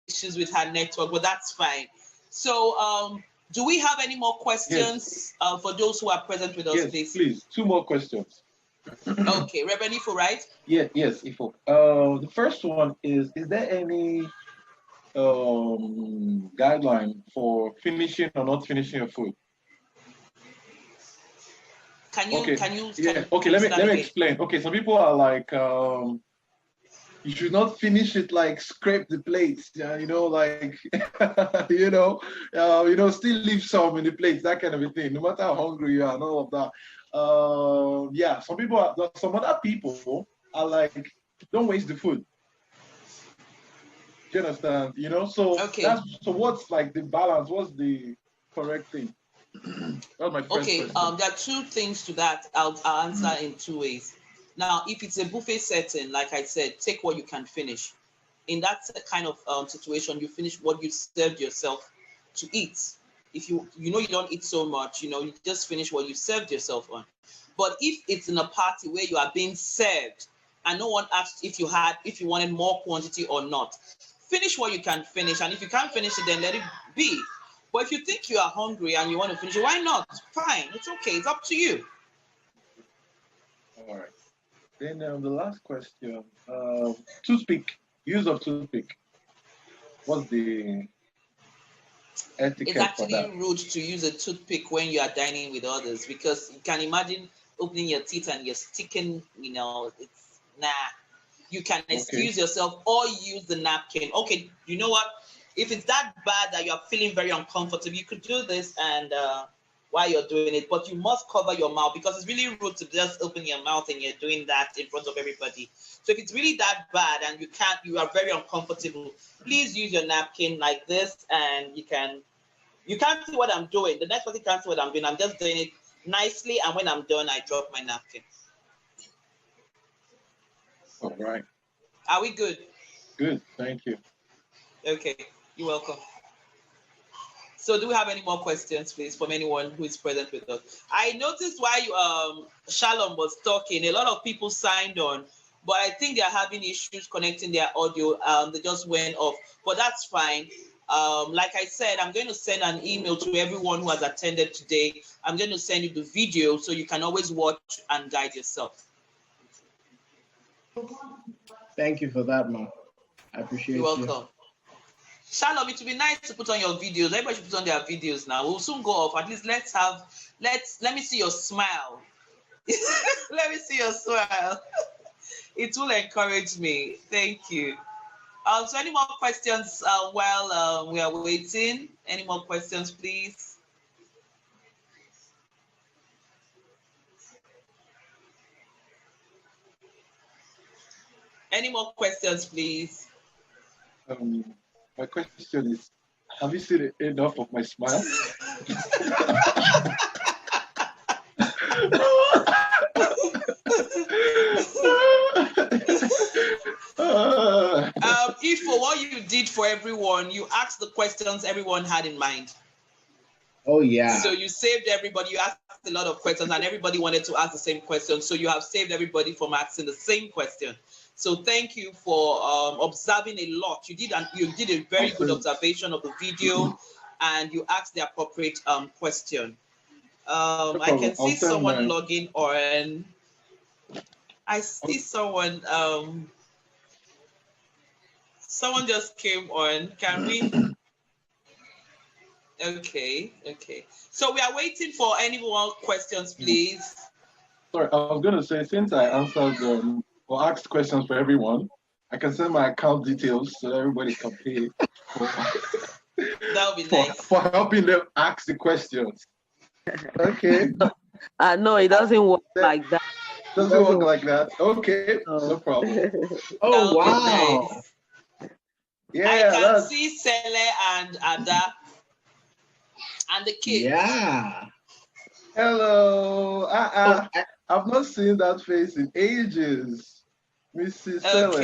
issues with her network, but that's fine. So, do we have any more questions for those who are present with us, yes, please? Please, 2 more questions. Okay, Reverend Ifo, right? Yes, Ifo. The first one is there any guideline for finishing or not finishing your food? Can you? Okay, let me explain. Okay, some people are like, you should not finish it, like scrape the plates, you know, like still leave some in the plates, that kind of a thing, no matter how hungry you are and all of that. Yeah, some other people are like, don't waste the food. Do you understand? You know, so okay. So what's like the balance? What's the correct thing? That's my first question. There are 2 things to that. I'll answer in 2 ways. Now, if it's a buffet setting, like I said, take what you can finish. In that kind of situation, you finish what you served yourself to eat. If you don't eat so much, you just finish what you served yourself on. But if it's in a party where you are being served and no one asked if you wanted more quantity or not, finish what you can finish. And if you can't finish it, then let it be. But if you think you are hungry and you want to finish it, why not? Fine, it's okay. It's up to you. All right. Then the last question, toothpick, use of toothpick. What's the etiquette? It's actually rude to use a toothpick when you are dining with others, because you can imagine opening your teeth and you're sticking, it's nah. You can excuse yourself or use the napkin. Okay, you know what? If it's that bad that you're feeling very uncomfortable, you could do this and while you're doing it, but you must cover your mouth, because it's really rude to just open your mouth and you're doing that in front of everybody. So if it's really that bad and you are very uncomfortable, please use your napkin like this, and you can't see what I'm doing. The next person can't see what I'm doing. I'm just doing it nicely, and when I'm done, I drop my napkin. All right. Are we good? Good, thank you. Okay, you're welcome. So do we have any more questions, please, from anyone who is present with us? I noticed while Shalom was talking, a lot of people signed on, but I think they're having issues connecting their audio. They just went off, but that's fine. Like I said, I'm going to send an email to everyone who has attended today. I'm going to send you the video so you can always watch and guide yourself. Thank you for that, Ma. I appreciate you. You're welcome. Shalom, it would be nice to put on your videos. Everybody should put on their videos now. We'll soon go off. At least let me see your smile. Let me see your smile. It will encourage me. Thank you. So any more questions while we are waiting? Any more questions, please? Any more questions, please? My question is, have you seen enough of my smile? If for what you did for everyone, you asked the questions everyone had in mind. Oh, yeah. So you saved everybody. You asked a lot of questions and everybody wanted to ask the same question. So you have saved everybody from asking the same question. So thank you for observing a lot. You did a very good observation of the video and you asked the appropriate question. I can see someone logging on. I see someone, someone just came on. Can we? Okay. So we are waiting for any more questions, please. Sorry, I was going to say, since I answered or asked questions for everyone, I can send my account details so that everybody can pay That would be nice. For helping them ask the questions. Okay. No, it doesn't work like that. Doesn't work like that. Okay, no problem. Oh, wow. Nice. Yeah, I can see Sele and Ada and the kids. Yeah. Hello. I've not seen that face in ages. Mrs. Sele.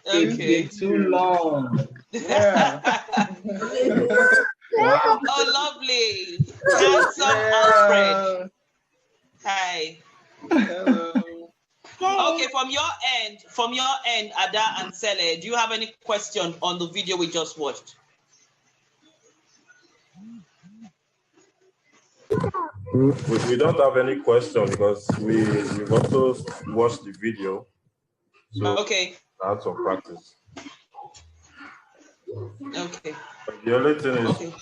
It's been too long. Yeah. Wow. Oh, lovely. Handsome Alfred. Hi. Hello. Okay, from your end, Ada and Sele, do you have any question on the video we just watched? We don't have any question because we've also watched the video. So okay. That's some practice. Okay. But the only thing is,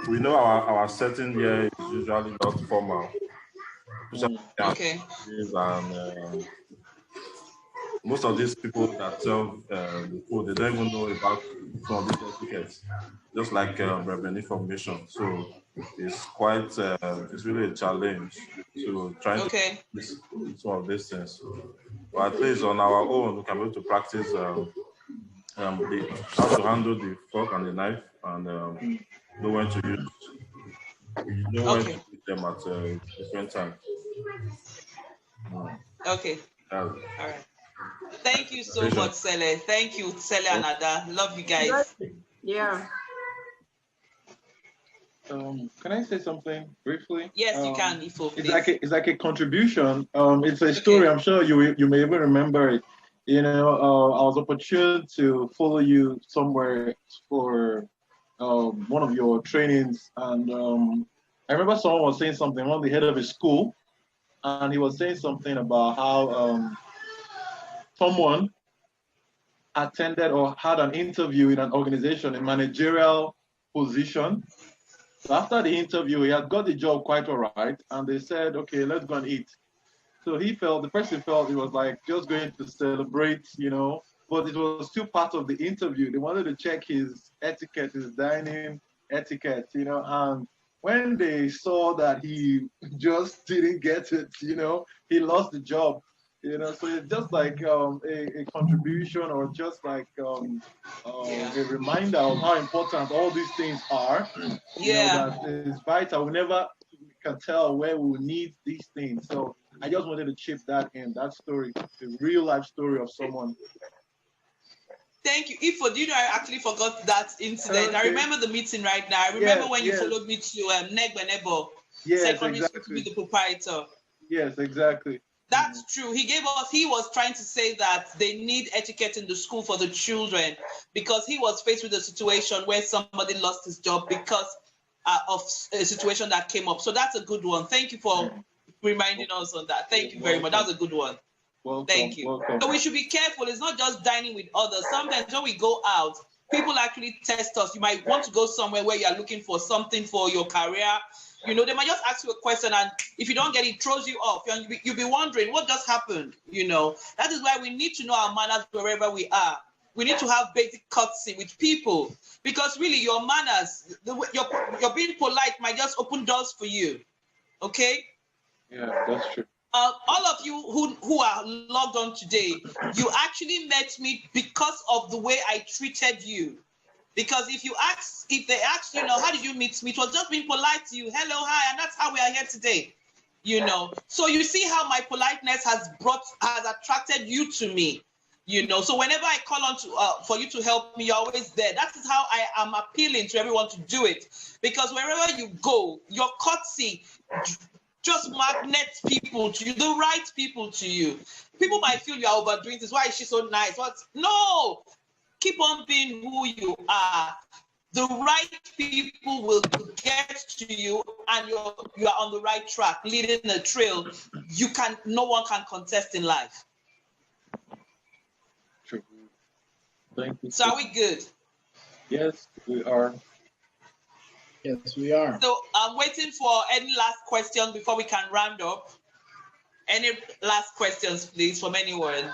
we know our setting here is usually not formal. Okay. And most of these people that serve the food, they don't even know about some of these etiquettes, just like urban information. So it's quite, it's really a challenge to try to do some of these things. But at least on our own, we can be able to practice how to handle the fork and the knife and know when to use, when to use them at different times. Okay. All right. Thank you so much, Sele. Thank you, Sele and Ada. Love you guys. Yeah. Can I say something briefly? Yes, you can, Ifo, please. It's like a contribution. It's a story. I'm sure you may even remember it. You know, I was opportune to follow you somewhere for one of your trainings, and I remember someone was saying something, one of the head of his school, and he was saying something about how someone attended or had an interview in an organization, a managerial position. So after the interview, he had got the job quite all right, and they said, okay, let's go and eat. So the person felt it was like just going to celebrate, you know, but it was still part of the interview. They wanted to check his etiquette, his dining etiquette, you know, and when they saw that he just didn't get it, you know, he lost the job. You know, so it's just like a contribution or just like a reminder of how important all these things are. You know, that is vital. We never can tell where we will need these things. So I just wanted to chip that in, that story, the real life story of someone. Thank you. Ifo, do you know I actually forgot that incident? I remember the meeting right now. I remember when you followed me to Negbenebo, secondary school, to be the proprietor. Yes, exactly. That's true. He was trying to say that they need etiquette in the school for the children because he was faced with a situation where somebody lost his job because of a situation that came up. So that's a good one. Thank you for reminding us on that. Thank you very much. That was a good one. Welcome, thank you. Welcome. So we should be careful. It's not just dining with others. Sometimes when we go out, people actually test us. You might want to go somewhere where you are looking for something for your career. You know, they might just ask you a question, and if you don't get it, it throws you off. You'll be wondering what just happened. You know, that is why we need to know our manners wherever we are. We need to have basic courtesy with people because really your manners, you're being polite might just open doors for you. Okay? Yeah, that's true. all of you who are logged on today, you actually met me because of the way I treated you. Because if they ask you, how did you meet me? It was just being polite to you. Hello, hi, and that's how we are here today. So you see how my politeness has attracted you to me. So whenever I call on for you to help me, you're always there. That is how I am appealing to everyone to do it. Because wherever you go, your courtesy just magnets people to you, the right people to you. People might feel you are overdoing this. Why is she so nice? No, keep on being who you are. The right people will get to you, and you are on the right track, leading a trail. No one can contest in life. True. Thank you. So are we good? Yes, we are. Yes, we are. So I'm waiting for any last questions before we can round up. Any last questions, please, from anyone?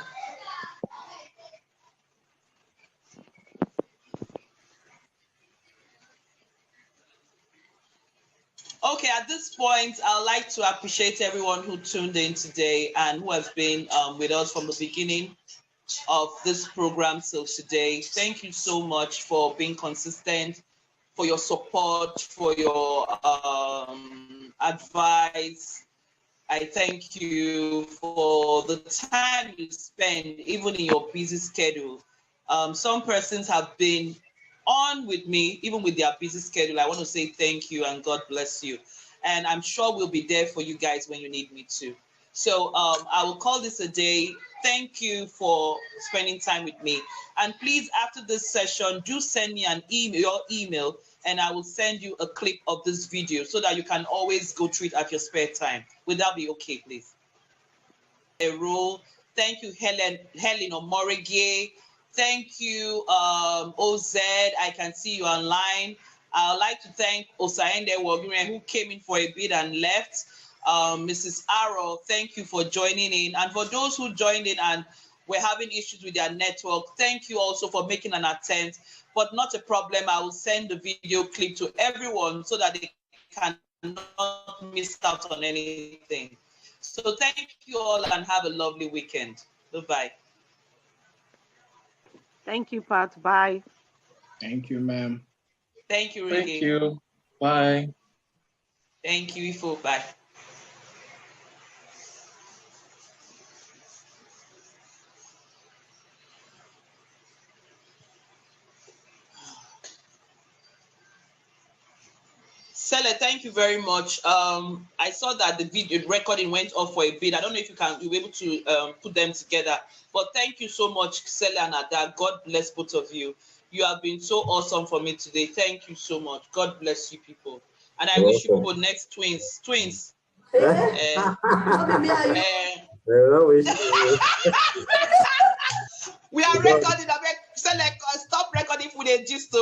Okay, at this point, I'd like to appreciate everyone who tuned in today and who has been with us from the beginning of this program till today. Thank you so much for being consistent, for your support, for your advice. I thank you for the time you spend, even in your busy schedule. Some persons have been on with me, even with their busy schedule. I want to say thank you and God bless you. And I'm sure we'll be there for you guys when you need me to. So I will call this a day. Thank you for spending time with me. And please, after this session, do send me your email, and I will send you a clip of this video so that you can always go through it at your spare time. Would that be okay, please? A role. Thank you, Helen Omorigie. Thank you, OZ. I can see you online. I would like to thank Osaende Wogire, who came in for a bit and left. Mrs. Arrow, thank you for joining in. And for those who joined in and were having issues with their network, thank you also for making an attempt. But not a problem. I will send the video clip to everyone so that they cannot miss out on anything. So thank you all and have a lovely weekend. Bye-bye. Thank you, Pat. Bye. Thank you, ma'am. Thank you, Ricky. Thank you. Bye. Thank you, Ifo. Bye. Sele, thank you very much. I saw that the video recording went off for a bit. I don't know if you'll be able to put them together. But thank you so much, Sele and Ada. God bless both of you. You have been so awesome for me today. Thank you so much. God bless you people. And I wish you people next twins. We are recording. Sele, stop recording for the gist.